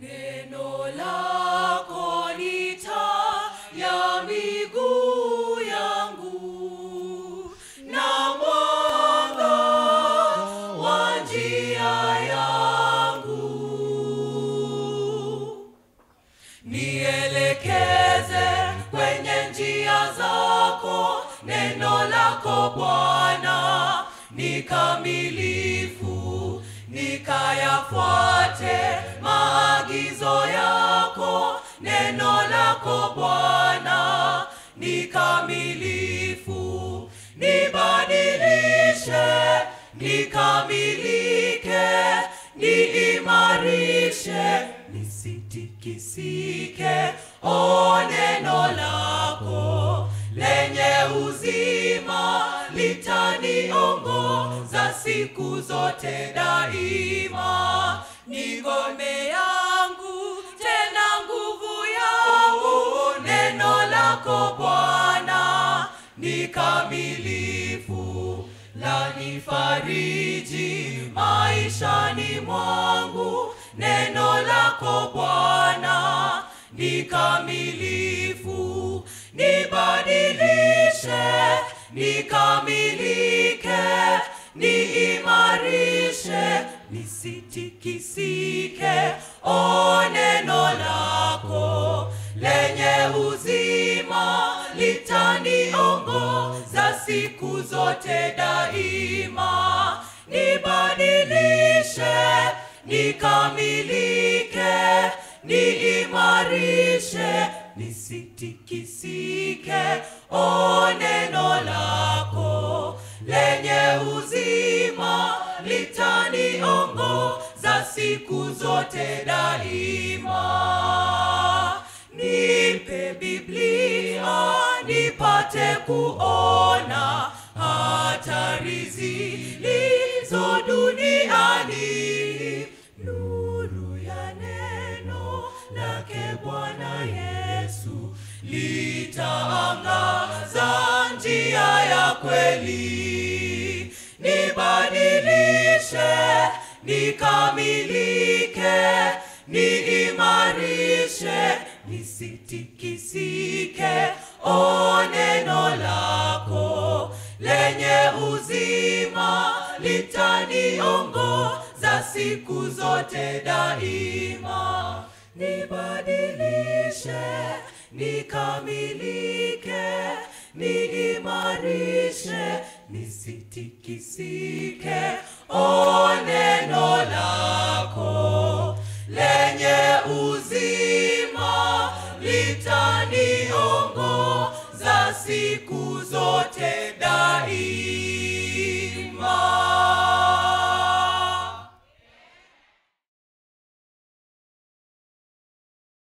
Neno lako ni taa ya miguu yangu na mwanga wa njia yangu. Nielekeze kwenye njia zako, neno lako Bwana ni kamilifu, nikayafuate maagizo yako. Neno lako Bwana ni kamilifu, nibadilishe, nikamilike, niimarishe, nisitikisike. O neno lako lenye uzima litaniongoza siku zote daima. Ni ngome yangu tena nguvu yangu, neno lako Bwana ni kamilifu, lanifariji maishani mwangu. Neno lako Bwana ni kamilifu, nibadilishe, nikamilike, niimarishe, nisitikisike. O neno lako lenye uzima litaniongoza siku zote daima. Nibadilishe, nikamilike, niimarishe, nisitikisike. O neno lako lenye uzima litaniongoza siku zote daima. Nipe Biblia nipate kuona hatari zilizo duniani. Nuru ya neno lake Bwana Yesu litaangaza njia ya kweli. Nibadilishe, nikamilike, niimarishe, nisitikisike. O neno lako lenye uzima litaniongoza siku zote daima. Nibadilishe, nikamilike, niimarishe, nisitikisike. O neno lako lenye uzima litaniongoza siku zote daima.